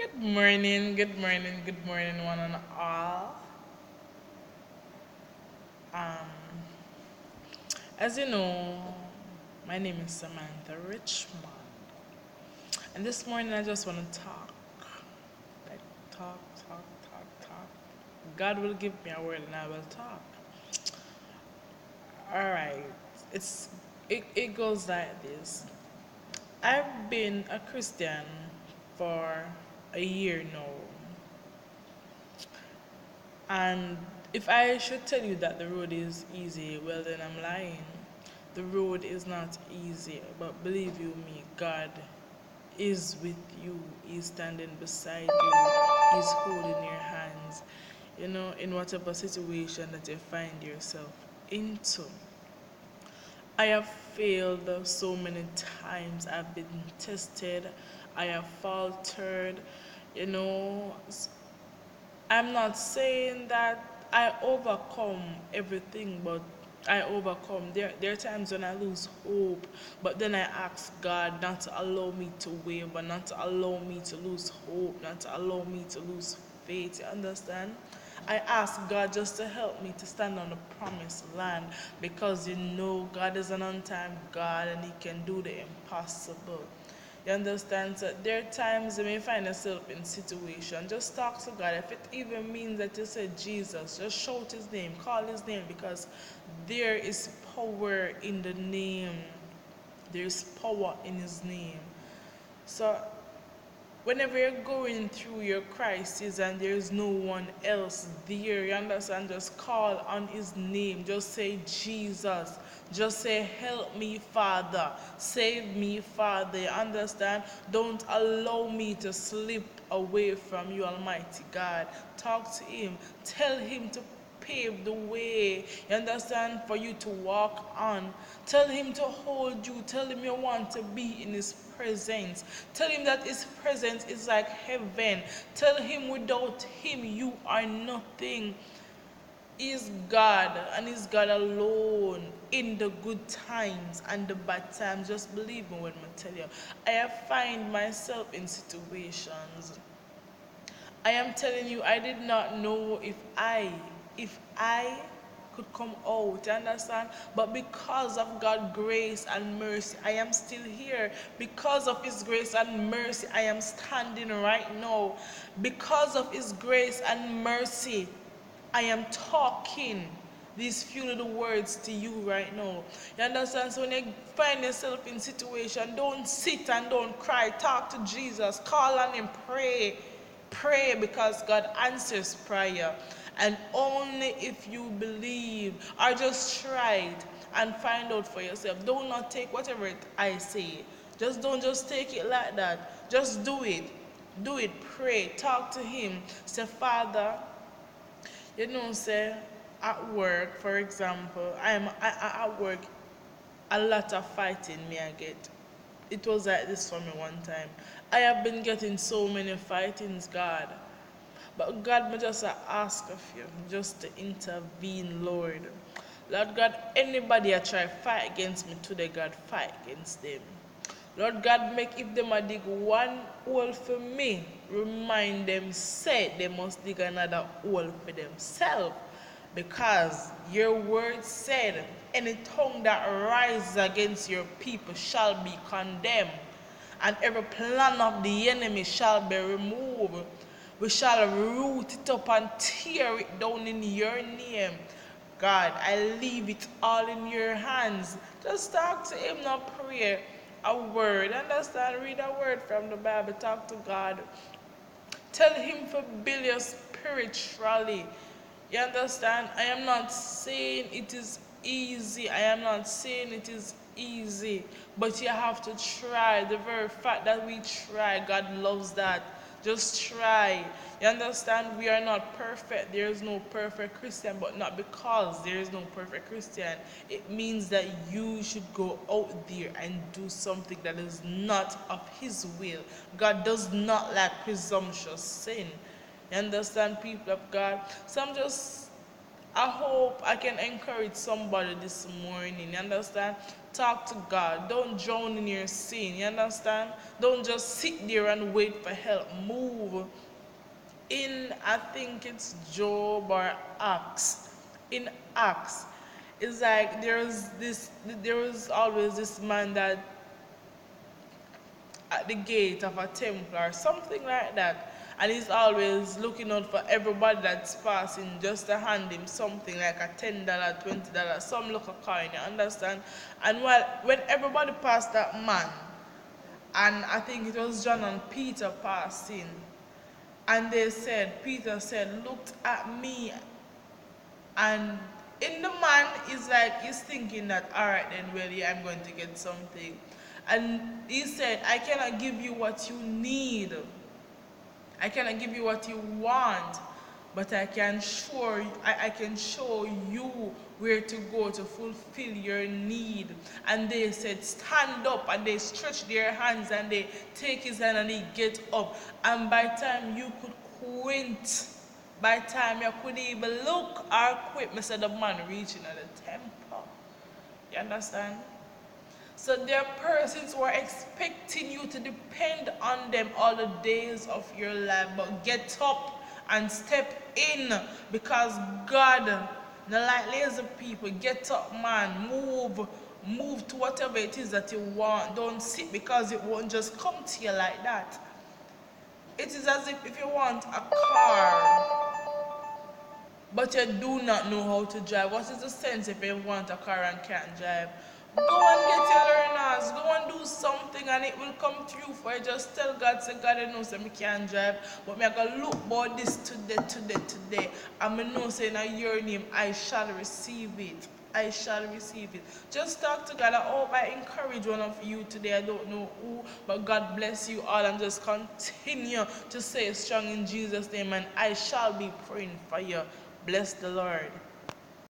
Good morning, one and all. Um, as you know, my name is Samantha Richmond, and this morning I just want to talk, like talk, talk, talk, talk. God will give me a word, and I will talk. All right, it goes like this. I've been a Christian for a year now, and if I should tell you that the road is easy, well, then I'm lying. The road is not easy, but believe you me, God is with you. He's standing beside you. He's holding your hands. In whatever situation that you find yourself into. I have failed so many times. I've been tested. I have faltered. You know, I'm not saying that I overcome everything, but I overcome. There are times when I lose hope, but then I ask God not to allow me to waver, not to allow me to lose hope, not to allow me to lose faith. You understand? I ask God just to help me to stand on the promised land because God is an on time God and He can do the impossible. You understand? So there are times you may find yourself in situation. Just talk to God. If it even means that you say Jesus, just shout His name, call His name, because there is power in the name. There is power in His name. So whenever you're going through your crisis and there's no one else there, you understand, just call on His name. Just say Jesus. Just say, help me, Father. Save me, Father. You understand? Don't allow me to slip away from you, Almighty God. Talk to Him. Tell Him to pave the way, you understand, for you to walk on. Tell Him to hold you. Tell Him you want to be in His presence. Tell Him that His presence is like heaven. Tell Him without Him you are nothing. He's God and He's God alone in the good times and the bad times. Just believe me when I tell you. I have find myself in situations. I am telling you, I did not know if I could come out, you understand? But because of God's grace and mercy, I am still here. Because of His grace and mercy, I am standing right now. Because of His grace and mercy, I am talking these few little words to you right now. You understand? So when you find yourself in situation, don't sit and don't cry. Talk to Jesus. Call on Him. Pray. Pray because God answers prayer. And only if you believe or just try it and find out for yourself. Do not take whatever I say. Don't just take it like that. Just do it. Do it. Pray. Talk to Him. Say, Father, say at work, for example, at work, a lot of fighting me I get. It was like this for me one time. I have been getting so many fightings, God. But God, me just ask of you just to intervene, Lord. Lord God, anybody I try fight against me today, God, fight against them. Lord God, make if them a dig one hole for me, remind them, say they must dig another hole for themselves. Because your word said, any tongue that rises against your people shall be condemned, and every plan of the enemy shall be removed. We shall root it up and tear it down in your name. God, I leave it all in your hands. Just talk to Him, not pray a word. Understand? Read a word from the Bible. Talk to God. Tell Him to build you spiritually. You understand? I am not saying it is easy. I am not saying it is easy. But you have to try. The very fact that we try, God loves that. Just try. You understand? We are not perfect. There is no perfect Christian, but not because there is no perfect Christian. It means that you should go out there and do something that is not of His will. God does not like presumptuous sin. You understand, people of God? So I'm just I hope I can encourage somebody this morning. You understand? Talk to God. Don't drown in your sin. You understand? Don't just sit there and wait for help. Move. In, I think it's Job or Acts. In Acts, it's like there was always this man that at the gate of a temple or something like that. And he's always looking out for everybody that's passing just to hand him something like a $10, $20, some local coin, you understand? And while when everybody passed that man, and I think it was John and Peter passing, and Peter said, looked at me, and in the man is like he's thinking that, all right then, well, yeah, I'm going to get something. And he said, I cannot give you what you need. I cannot give you what you want, but I can show you where to go to fulfill your need. And they said, stand up, and they stretch their hands and they take his hand and he get up. And by the time you could quint, by the time you could even look or quit, me said the man reaching at the temple. You understand? So there are persons who are expecting you to depend on them all the days of your life. But get up and step in, because God, not like lazy people, get up, man, move to whatever it is that you want. Don't sit, because it won't just come to you like that. It is as if you want a car, but you do not know how to drive. What is the sense if you want a car and can't drive? Go and get your learners. Go and do something and it will come through for you. Just tell God, say, God, I know say me can't drive, but me I go look about this today. And me know say in your name I shall receive it. I shall receive it. Just talk to God. I hope I encourage one of you today. I don't know who, but God bless you all, and just continue to stay strong in Jesus' name, and I shall be praying for you. Bless the Lord.